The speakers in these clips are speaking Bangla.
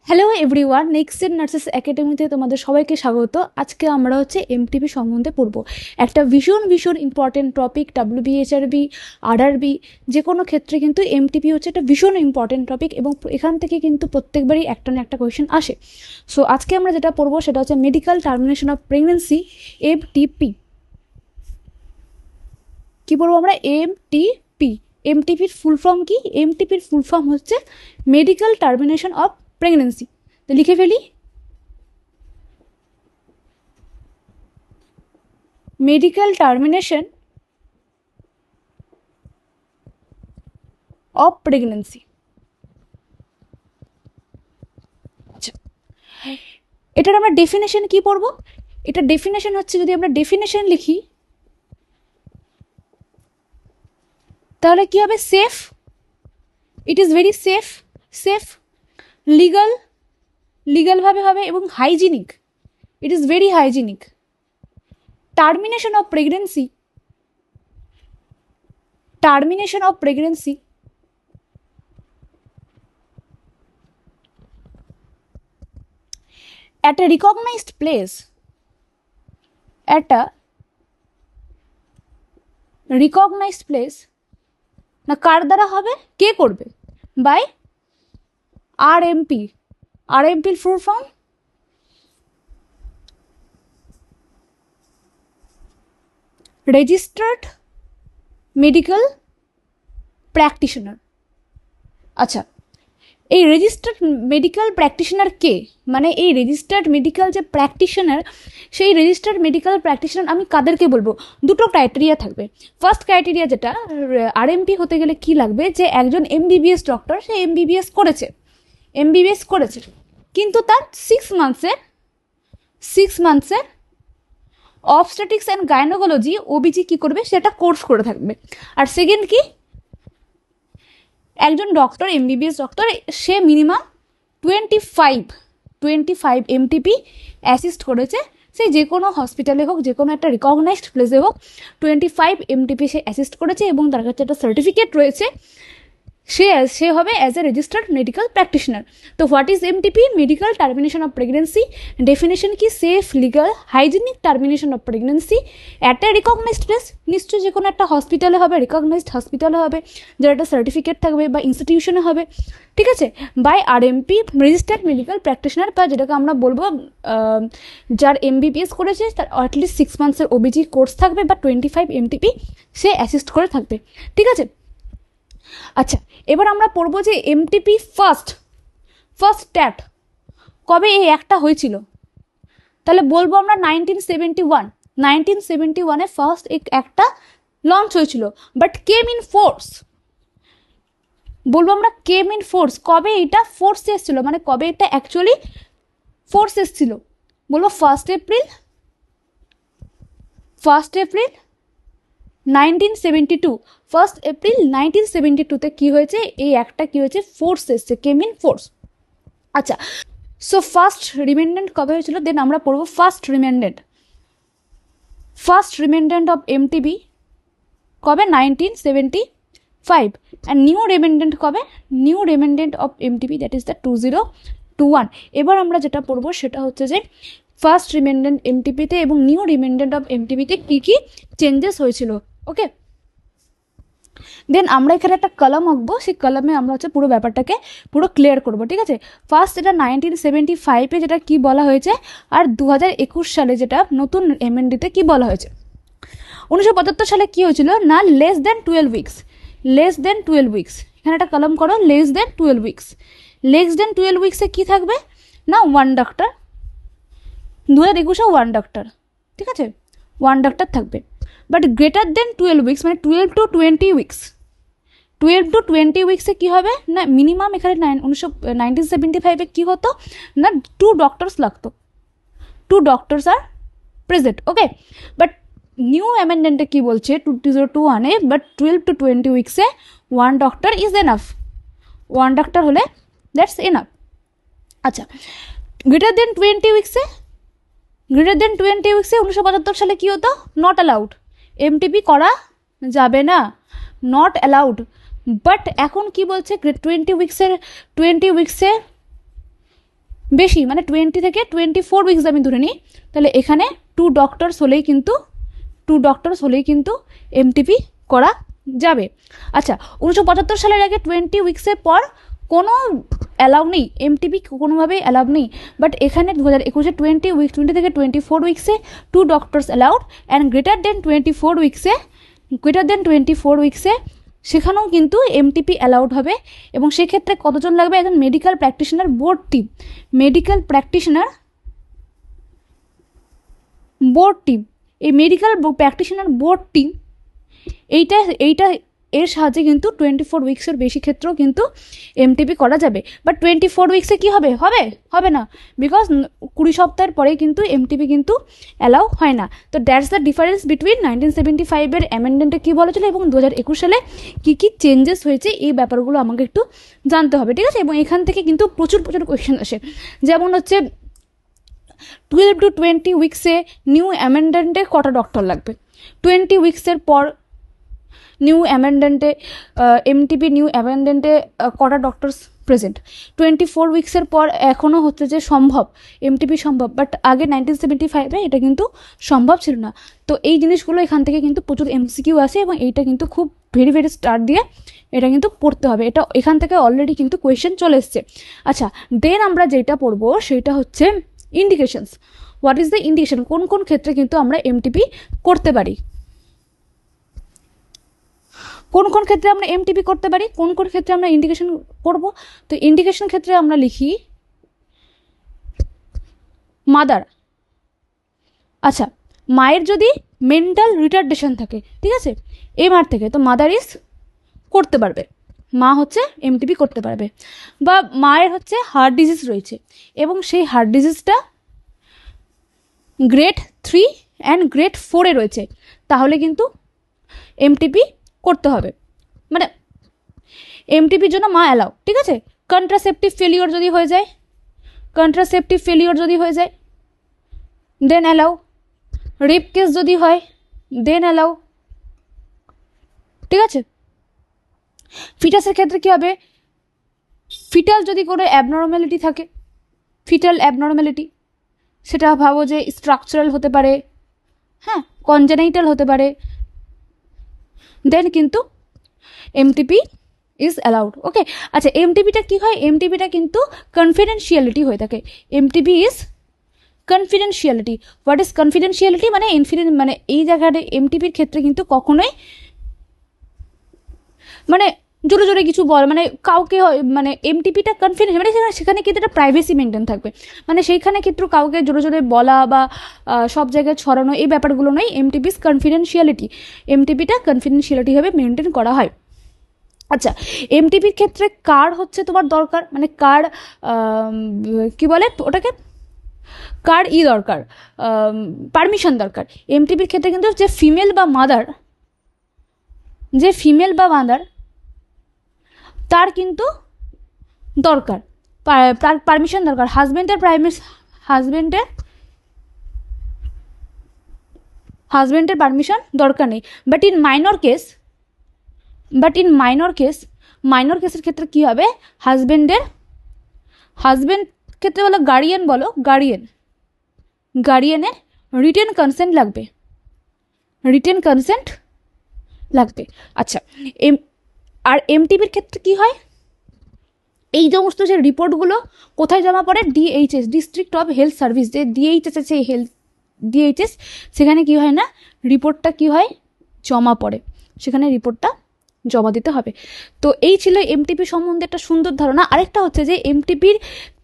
Hello everyone, Next Gen Nurses একাডেমিতে তোমাদের সবাইকে স্বাগত। আজকে আমরা এমটিপি সম্বন্ধে পড়বো। একটা ভীষণ ইম্পর্টেন্ট টপিক। ডাব্লিউবিএইচআরবি, আরআরবি যে কোনো ক্ষেত্রে কিন্তু এমটিপি একটা ভীষণ ইম্পর্টেন্ট টপিক এবং এখান থেকে কিন্তু প্রত্যেকবারই একটা না একটা কোয়েশ্চেন আসে। সো আজকে আমরা যেটা পড়বো সেটা medical termination of pregnancy, MTP. কী পড়বো আমরা? এমটিপি। এমটিপির ফুল ফর্ম কি? এমটিপির ফুল ফর্ম হচ্ছে মেডিকেল টার্মিনেশন অফ প্রেগনেন্সি। তো লিখে ফেলি, মেডিকেল টার্মিনেশন অফ প্রেগনেন্সি। আচ্ছা, এটার আমরা ডেফিনেশন কি পড়বো? এটা ডেফিনেশন হচ্ছে, যদি আমরা ডেফিনেশন লিখি তাহলে কি হবে? Safe, it is very safe, safe লিগালভাবে হবে এবং hygienic, it is very hygienic. Termination of pregnancy, termination of pregnancy at a recognized place, at a recognized place, না কার দ্বারা হবে? কে করবে? By RMP. আরএমপির full form registered medical practitioner. আচ্ছা, এই রেজিস্টার্ড মেডিকেল প্র্যাকটিশনার কে? মানে এই রেজিস্টার্ড মেডিকেল যে প্র্যাকটিশনার, সেই রেজিস্টার্ড মেডিকেল প্র্যাকটিশনার আমি কাদেরকে বলবো? দুটো ক্রাইটেরিয়া থাকবে। ফার্স্ট ক্রাইটেরিয়া যেটা, আরএমপি হতে গেলে কি লাগবে? যে একজন এমবিবিএস ডক্টর, সে এমবিবিএস করেছে কিন্তু তার 6 মান্থসের অবস্টেটিক্স অ্যান্ড গাইনোকোলজি ওবিজি কি করবে? সেটা কোর্স করে থাকবে। আর সেকেন্ড কি, একজন ডক্টর, এমবিবিএস ডক্টর, সে মিনিমাম 25 এমটিপি অ্যাসিস্ট করেছে, সে যে কোনো হসপিটালে হোক, যে কোনো একটা রিকগনাইজড প্লেসে হোক, 25 এমটিপি সে অ্যাসিস্ট করেছে এবং তার কাছে একটা সার্টিফিকেট রয়েছে, সে হবে as a registered medical practitioner. তো what is MTP? Medical termination of pregnancy. Definition কি? Safe, legal, hygienic termination of pregnancy at a recognized place. নিশ্চয়ই যে কোনো একটা হসপিটালে হবে, রিকগনাইজড হসপিটালে হবে, যার একটা সার্টিফিকেট থাকবে, বা ইনস্টিটিউশনে হবে, ঠিক আছে, by RMP, registered medical practitioner, বা যেটাকে আমরা বলবো যার এমবিবিএস করেছে তার অ্যাটলিস্ট 6 মান্থসের ওবিজি কোর্স থাকবে, বা 25 এমটিপি সে অ্যাসিস্ট করে থাকবে, ঠিক আছে। আচ্ছা, এবার আমরা পড়বো যে এমটিপি ফার্স্ট ট্যাট কবে এই একটা হয়েছিল? তাহলে বলবো আমরা 1971 ফার্স্ট একটা লঞ্চ হয়েছিল, বাট কেম ইন ফোর্স। বলবো আমরা কেম ইন ফোর্স। কবে এটা ফোর্সে এসেছিল, মানে কবে এটা অ্যাকচুয়ালি ফোর্স এসেছিল? বলবো 1 এপ্রিল 1972। 1 এপ্রিল 1972তে কি হয়েছে? এই একটা কি হয়েছে? ফোর্স এসছে, কেম ইন ফোর্স। আচ্ছা, সো ফার্স্ট রিমেন্ডেন্ট কবে হয়েছিল? দেন আমরা পড়বো ফার্স্ট রিমেন্ডেন্ট অফ এমটিবি কবে? 1975। অ্যান্ড নিউ রিমেন্ডেন্ট কবে? New amendment of MTB, that is the 2021। এবার আমরা যেটা পড়বো সেটা হচ্ছে যে ফার্স্ট রিমেন্ডেন্ট এমটিপিতে এবং নিউ রিমেন্ডেন্ট অফ এমটিপিতে কী কী চেঞ্জেস হয়েছিল। ওকে, দেন আমরা এখানে একটা কলাম আঁকবো, সেই কলামে আমরা পুরো ব্যাপারটাকে পুরো ক্লিয়ার করবো, ঠিক আছে। ফার্স্ট এটা 1975-এ যেটা কি বলা হয়েছে, আর 2021 সালে যেটা নতুন এমএনডিতে কি বলা হয়েছে। 1975 সালে কি হয়েছিল না? Less than 12 weeks. এখানে একটা কলাম করো, লেস দেন 12 উইকসে কি থাকবে না? 1 ডক্টর। 2021-এ 1 ডক্টর, ঠিক আছে, 1 ডক্টর থাকবে। বাট গ্রেটার দেন 12 উইকস মানে 12 to 20 উইকসে কী হবে না? মিনিমাম এখানে 1975-এ কী হতো না? 2 ডক্টরস লাগতো, 2 doctors are present. Okay, but new অ্যামেন্ডমেন্টে কী বলছে 2021-এ? বাট 12 to 20 উইকসে 1 ডক্টর ইজ এনাফ। 1 ডক্টর হলে দ্যাটস এনাফ। আচ্ছা, গ্রেটার দেন 20 উইকসে 1975 সালে কী হতো? নট অ্যালাউড, এমটিপি করা যাবে না, নট অ্যালাউড। বাট এখন কি বলছে? 20 উইকসে বেশি, মানে 20 থেকে 24 উইকস আমি ধরে নিই, তাহলে এখানে 2 ডক্টরস হলেই কিন্তু এমটিপি করা যাবে। আচ্ছা, 1975 সালের আগে 20 উইকসের পর কোনো অ্যালাউ নেই, এমটিপি কোনোভাবেই অ্যালাউ নেই। বাট এখানে 2021-এ 20 থেকে 24 উইকসে 2 doctors allowed, and greater than 24 উইকসে সেখানেও কিন্তু এমটিপি অ্যালাউড হবে। এবং সেক্ষেত্রে কতজন লাগবে? একজন মেডিকেল প্র্যাকটিশনার বোর্ড টিম, এই মেডিকেল প্র্যাকটিশনার বোর্ড টিম এইটা এর সাহায্যে কিন্তু 24 উইকসের বেশি ক্ষেত্রেও কিন্তু এমটিপি করা যাবে। বাট 24 উইকসে কী হবে না, বিকজ 20 সপ্তাহের পরেই কিন্তু এমটিপি কিন্তু অ্যালাউ হয় না। তো দ্যাটস দ্য ডিফারেন্স বিটুইন 1975-এর অ্যামেন্ডমেন্টে কী বলা ছিল এবং 2021 সালে কী কী চেঞ্জেস হয়েছে, এই ব্যাপারগুলো আমাকে একটু জানতে হবে, ঠিক আছে? এবং এখান থেকে কিন্তু প্রচুর কোয়েশ্চেন আসে, যেমন হচ্ছে 12 to 20 উইকসে নিউ অ্যামেন্ডমেন্টে কটা ডক্টর লাগবে, 20 উইকসের পর নিউ অ্যামেন্ডমেন্টে কটা ডক্টরস প্রেজেন্ট, 24 উইকসের পর এখনও হচ্ছে যে এমটিপি সম্ভব, বাট আগে 1975-এ এটা কিন্তু সম্ভব ছিল না। তো এই জিনিসগুলো এখান থেকে কিন্তু প্রচুর এমসিকিউ আসে এবং এইটা কিন্তু খুব ভেরি ভেরি স্টার্ট দিয়ে এটা কিন্তু পড়তে হবে, এটা এখান থেকে অলরেডি কিন্তু কোয়েশ্চেন চলে এসছে। আচ্ছা, দেন আমরা যেটা পড়বো সেটা হচ্ছে indications. What is the indication? কোন কোন ক্ষেত্রে কিন্তু আমরা এমটিপি করতে পারি, কোন কোন ক্ষেত্রে আমরা এমটিপি করতে পারি, কোন কোন ক্ষেত্রে আমরা ইন্ডিকেশন করব। তো ইন্ডিকেশন ক্ষেত্রে আমরা লিখি মাদার। আচ্ছা, মায়ের যদি মেন্টাল রিটার্ডেশন থাকে, ঠিক আছে, এমআর থেকে, তো মাদার ইজ করতে পারবে, মা হচ্ছে এমটিপি করতে পারবে। বা মায়ের হচ্ছে হার্ট ডিজিজ রয়েছে এবং সেই হার্ট ডিজিজটা গ্রেড 3 অ্যান্ড গ্রেড 4-এ রয়েছে, তাহলে কিন্তু এমটিপি করতে হবে, মানে এমটিপির জন্য মা অ্যালাউ, ঠিক আছে। কন্ট্রাসেপটিভ ফেলিওর যদি হয়ে যায় দেন অ্যালাউ, রেপ কেস যদি হয় দেন অ্যালাউ, ঠিক আছে। ফিটাসের ক্ষেত্রে কী হবে? ফিটাল যদি কোনো অ্যাবনর্ম্যালিটি থাকে, সেটা ভাবো যে স্ট্রাকচারাল হতে পারে, হ্যাঁ, কনজেনাইটাল হতে পারে, দেন কিন্তু এমটিপি ইজ অ্যালাউড, ওকে। আচ্ছা, এমটিপিটা কী হয়? এমটিপিটা কিন্তু কনফিডেন্সিয়ালিটি হয়ে থাকে, MTP is confidentiality. What is confidentiality? মানে এই জায়গাটা এমটিপির ক্ষেত্রে কিন্তু কখনোই মানে জোরে জোরে কিছু মানে কাউকে, মানে এমটিপিটা কনফিডেন্স, মানে সেখানে কিন্তু একটা প্রাইভেসি মেনটেন থাকবে, মানে সেইখানে কিন্তু কাউকে জোরে জোরে বলা বা সব জায়গায় ছড়ানো এই ব্যাপারগুলো নয়। এমটিপিস কনফিডেন্সিয়ালিটিভাবে মেনটেন করা হয়। আচ্ছা, এমটিপির ক্ষেত্রে কার হচ্ছে তোমার দরকার, মানে কার কী বলে ওটাকে, কার দরকার, পারমিশন দরকার। এমটিপির ক্ষেত্রে কিন্তু যে ফিমেল বা মাদার তার কিন্তু দরকার, তার পারমিশন দরকার। হাজব্যান্ডের পারমিশন দরকার নেই। বাট ইন মাইনর কেসের ক্ষেত্রে কী হবে? হাজব্যান্ড ক্ষেত্রে গার্ডিয়ানের রিটেন কনসেন্ট লাগবে। আচ্ছা, আর এমটিপির ক্ষেত্রে কী হয়? এই সমস্ত যে রিপোর্টগুলো কোথায় জমা পড়ে? DHS, district of health service, যে ডিএইচএস আছে, ডিএইচএস, সেখানে কী হয় না, রিপোর্টটা কী হয়, জমা পড়ে, সেখানে রিপোর্টটা জমা দিতে হবে। তো এই ছিল এমটিপি সম্বন্ধে একটা সুন্দর ধারণা। আরেকটা হচ্ছে যে এমটিপির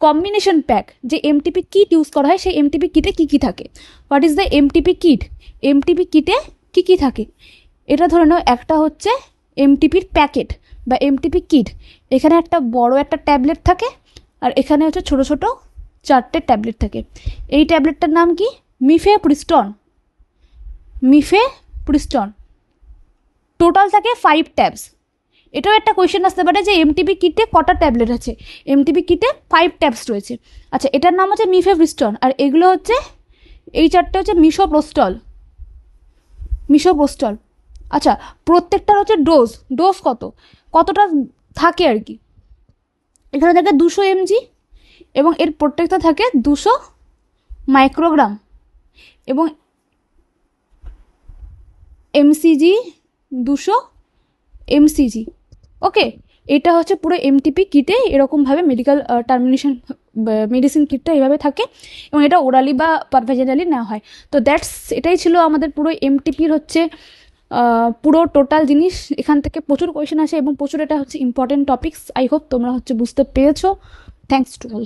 কম্বিনেশন প্যাক, যে এমটিপি কিট ইউজ করা হয়, সেই এমটিপি কিটে কী কী থাকে। What is the MTP kit? MTP কিটে কী কী থাকে এটা ধরে নাও। একটা হচ্ছে এমটিপির প্যাকেট বা এমটিপি কিট, এখানে একটা বড় একটা ট্যাবলেট থাকে আর এখানে হচ্ছে ছোটো ছোটো 4টে ট্যাবলেট থাকে। এই ট্যাবলেটটার নাম কি? মিফেপ্রিস্টন। টোটাল থাকে 5 ট্যাবস। এটাও একটা কোয়েশ্চেন আসতে পারে যে এমটিপি কিটে কটা ট্যাবলেট আছে। এমটিপি কিটে 5 ট্যাবস রয়েছে। আচ্ছা, এটার নাম হচ্ছে মিফেপ্রিস্টন, আর এগুলো হচ্ছে, এই 4টে হচ্ছে মিসোপ্রোস্টল। আচ্ছা, প্রত্যেকটার হচ্ছে ডোজ কতটা থাকে আর কি। এখানে থাকে 200 mg, এবং এর প্রত্যেকটা থাকে 200 মাইক্রোগ্রাম এবং এমসিজি 200 এমসিজি। ওকে, এটা হচ্ছে পুরো এমটিপি কিটে এরকমভাবে মেডিকেল টার্মিনেশন মেডিসিন কিটটা এভাবে থাকে এবং এটা ওরালি বা পারভেজারালি নেওয়া হয়। তো এটাই ছিল আমাদের পুরো এমটিপির হচ্ছে পুরো টোটাল জিনিস। এখান থেকে প্রচুর কোয়েশ্চেন আসে এবং প্রচুর এটা হচ্ছে ইম্পর্টেন্ট টপিকস। আই হোপ তোমরা হচ্ছে বুঝতে পেরেছো। Thanks to all.